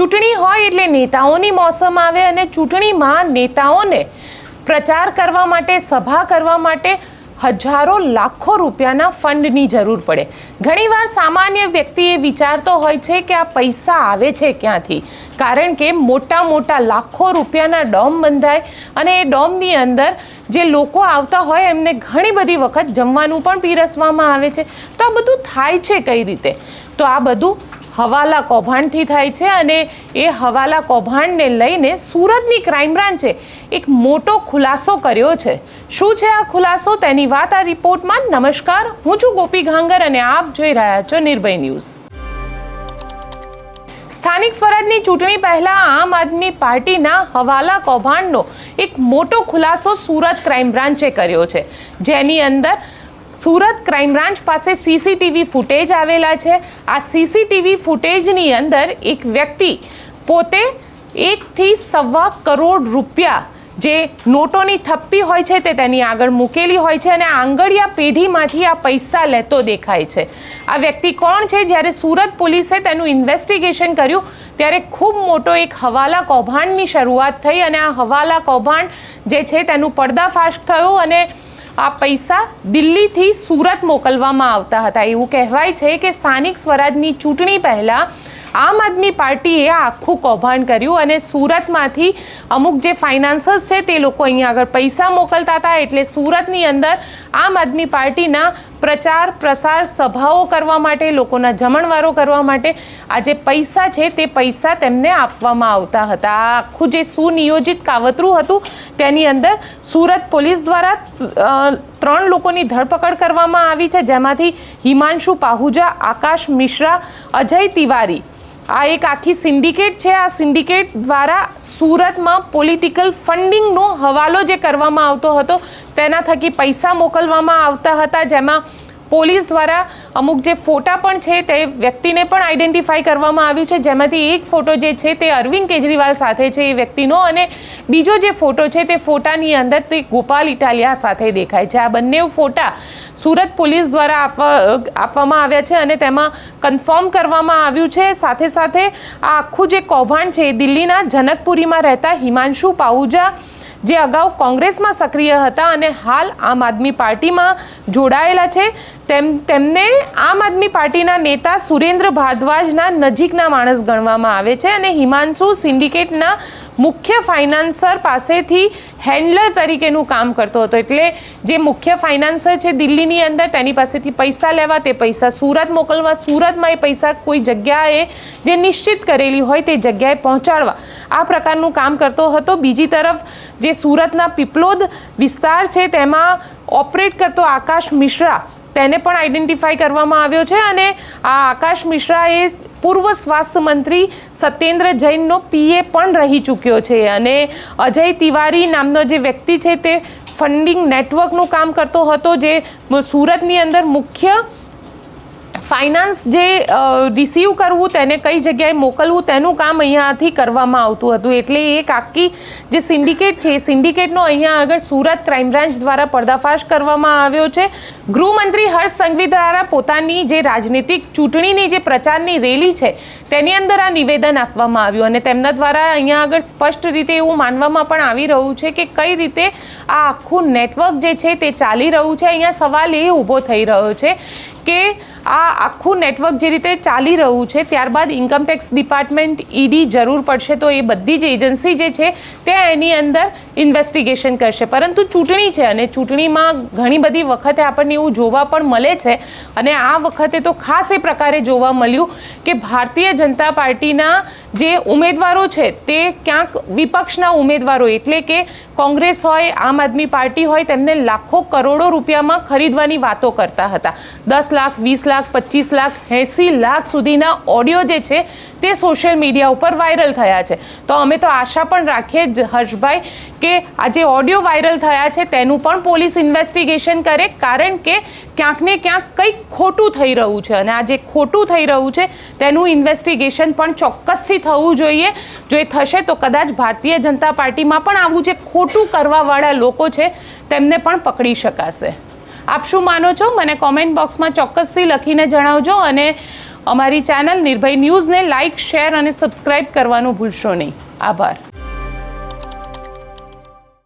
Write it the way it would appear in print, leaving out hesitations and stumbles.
ચૂંટણી હોય એટલે નેતાઓની મોસમ આવે અને ચૂંટણીમાં નેતાઓને પ્રચાર કરવા માટે, સભા કરવા માટે હજારો લાખો રૂપિયાના ફંડની જરૂર પડે. ઘણીવાર સામાન્ય વ્યક્તિ એ વિચારતો હોય છે કે આ પૈસા આવે છે ક્યાંથી, કારણ કે મોટા મોટા લાખો રૂપિયાના ડોમ બંધાય અને એ ડોમની અંદર જે લોકો આવતા હોય એમને ઘણી બધી વખત જમવાનું પણ પીરસવામાં આવે છે. તો આ બધું થાય છે કઈ રીતે? તો આ બધું હવાલા કૌભાંડથી થાય છે અને એ હવાલા કૌભાંડને લઈને સુરતની ક્રાઇમ બ્રાન્ચે એક મોટો ખુલાસો કર્યો છે. શું છે આ ખુલાસો, તેની વાત આ રિપોર્ટમાં. નમસ્કાર, હું છું ગોપી ઘાંગર અને આપ જોઈ રહ્યા છો નિર્ભય ન્યૂઝ. સ્થાનિક સ્વરાજની ચૂંટણી પહેલા આમ આદમી પાર્ટીના હવાલા કૌભાંડનો એક મોટો ખુલાસો સુરત ક્રાઇમ બ્રાન્ચે કર્યો છે, જેની અંદર સુરત ક્રાઇમ બ્રાન્ચ પાસે સીસીટીવી ફૂટેજ આવેલા છે. આ સીસીટીવી ફૂટેજની અંદર એક વ્યક્તિ પોતે 1 થી 1.25 કરોડ રૂપિયા જે નોટોની થપ્પી હોય છે તે તેની આગળ મૂકેલી હોય છે અને આંગળીયા પેઢીમાંથી આ પૈસા લેતો દેખાય છે. આ વ્યક્તિ કોણ છે? જ્યારે સુરત પોલીસે તેનું ઇન્વેસ્ટિગેશન કર્યું ત્યારે ખૂબ મોટો એક હવાલા કૌભાંડની શરૂઆત થઈ અને આ હવાલા કૌભાંડ જે છે તેનું પર્દાફાશ થયો અને આ પૈસા દિલ્હીથી સુરત મોકલવામાં આવતા હતા. એવું કહેવાય છે કે સ્થાનિક સ્વરાજની ચૂંટણી પહેલાં આમ આદમી પાર્ટીએ આખું કૌભાંડ કર્યું અને સુરતમાંથી અમુક જે ફાઇનાન્સર્સ છે તે લોકો અહીંયા આગળ પૈસા મોકલતા હતા. એટલે સુરતની અંદર આમ આદમી પાર્ટીના પ્રચાર પ્રસાર સભાઓ કરવા માટે, લોકોના જમણવારો કરવા માટે આ જે પૈસા છે તે પૈસા તેમને આપવામાં આવતા હતા. આ આખું જે સુનિયોજિત કાવતરું હતું તેની અંદર સુરત પોલીસ દ્વારા 3 લોકોની ધરપકડ કરવામાં આવી છે, જેમાંથી હિમાંશુ પાહુજા, આકાશ મિશ્રા, અજય તિવારી. આ એક આખી સિન્ડિકેટ છે. આ સિન્ડિકેટ દ્વારા સુરતમાં પોલિટિકલ ફંડિંગનો હવાલો જે કરવામાં આવતો હતો તેના થકી પૈસા મોકલવામાં આવતા હતા, જેમાં પોલીસ દ્વારા અમુક જે ફોટા પણ છે તે વ્યક્તિને પણ આઈડેન્ટિફાઈ કરવામાં આવ્યું છે, જેમાંથી એક ફોટો જે છે તે અરવિંદ કેજરીવાલ સાથે છે એ વ્યક્તિનો અને બીજો જે ફોટો છે તે ફોટાની અંદર તે ગોપાલ ઇટાલિયા સાથે દેખાય છે. આ બંને ફોટા સુરત પોલીસ દ્વારા આપવામાં આવ્યા છે અને તેમાં કન્ફર્મ કરવામાં આવ્યું છે. સાથે સાથે આ આખું જે કૌભાંડ છે દિલ્હીના જનકપુરીમાં રહેતા હિમાંશુ પાહુજા, જે અગાઉ કોંગ્રેસમાં સક્રિય હતા અને હાલ આમ આદમી પાર્ટીમાં જોડાયેલા છે, તેમને આમ આદમી પાર્ટીના નેતા સુરેન્દ્ર ભારદ્વાજના નજીકના માણસ ગણવામાં આવે છે અને હિમાંશુ સિન્ડિકેટના મુખ્ય ફાઇનાન્સર પાસેથી હેન્ડલર તરીકેનું કામ કરતો હતો. એટલે જે મુખ્ય ફાઇનાન્સર છે દિલ્હીની અંદર તેની પાસેથી પૈસા લેવા, તે પૈસા સુરત મોકલવા, સુરતમાં એ પૈસા કોઈ જગ્યાએ જે નિશ્ચિત કરેલી હોય તે જગ્યાએ પહોંચાડવા, આ પ્રકારનું કામ કરતો હતો. બીજી તરફ જે સુરતના પીપલોદ વિસ્તાર છે તેમાં ઓપરેટ કરતો આકાશ મિશ્રા, તેને પણ આઈડેન્ટિફાઈ કરવામાં આવ્યો છે અને આ આકાશ મિશ્રા એ પૂર્વ સ્વાસ્થ્ય મંત્રી સત્યેન્દ્ર જૈનનો પીએ પણ રહી ચૂક્યો છે અને અજય તિવારી નામનો જે વ્યક્તિ છે તે ફંડિંગ નેટવર્કનું કામ કરતો હતો, જે સુરતની અંદર મુખ્ય ફાઇનાન્સ જે રિસીવ કરવું, તેને કઈ જગ્યાએ મોકલવું તેનું કામ અહીંયાથી કરવામાં આવતું હતું. એટલે એક આખી જે સિન્ડિકેટ છે એ સિન્ડિકેટનો અહીંયા આગળ સુરત ક્રાઇમ બ્રાન્ચ દ્વારા પર્દાફાશ કરવામાં આવ્યો છે. ગૃહમંત્રી હર્ષ સંઘવી દ્વારા પોતાની જે રાજનીતિક ચૂંટણીની જે પ્રચારની રેલી છે તેની અંદર આ નિવેદન આપવામાં આવ્યું અને તેમના દ્વારા અહીંયા આગળ સ્પષ્ટ રીતે એવું માનવામાં પણ આવી રહ્યું છે કે કઈ રીતે આ આખું નેટવર્ક જે છે તે ચાલી રહ્યું છે. અહીંયા સવાલ એ ઊભો થઈ રહ્યો છે કે આ આખું નેટવર્ક જે રીતે ચાલી રહ્યું છે ત્યારબાદ ઇન્કમટેક્સ ડિપાર્ટમેન્ટ, ઈડી જરૂર પડશે તો એ બધી જ એજન્સી જે છે તે એની અંદર ઇન્વેસ્ટિગેશન કરશે. પરંતુ ચૂંટણી છે અને ચૂંટણીમાં ઘણી બધી વખતે આપણને એવું જોવા પણ મળે છે અને આ વખતે તો ખાસ એ પ્રકારે જોવા મળ્યું કે ભારતીય જનતા પાર્ટીના જે ઉમેદવારો છે તે ક્યાંક વિપક્ષના ઉમેદવારો, એટલે કે કોંગ્રેસ હોય, આમ આદમી પાર્ટી હોય, તેમને લાખો કરોડો રૂપિયામાં ખરીદવાની વાતો કરતા હતા. 10 લાખ, 20 લાખ, 25 લાખ, 80 લાખ સુધીના ઓડિયો જે છે તે સોશિયલ મીડિયા ઉપર વાયરલ થયા છે. તો અમે તો આશા પણ રાખીએ હર્ષભાઈ કે આ જે ઓડિયો વાયરલ થયા છે તેનું પણ પોલીસ ઇન્વેસ્ટિગેશન કરે, કારણ કે ક્યાંક ને ક્યાંક કંઈક ખોટું થઈ રહ્યું છે અને આ જે ખોટું થઈ રહ્યું છે તેનું ઇન્વેસ્ટિગેશન પણ ચોક્કસથી થવું જોઈએ. જો એ થશે તો કદાચ ભારતીય જનતા પાર્ટીમાં પણ આવું જે ખોટું કરવાવાળા લોકો છે તેમને પણ પકડી શકાશે. આપ શું માનો છો? મને કોમેન્ટ બોક્સમાં ચોક્કસથી લખીને જણાવજો અને અમારી ચેનલ નિર્ભય ન્યૂઝને લાઇક, શેર અને સબસ્ક્રાઇબ કરવાનું ભૂલશો નહીં. આભાર.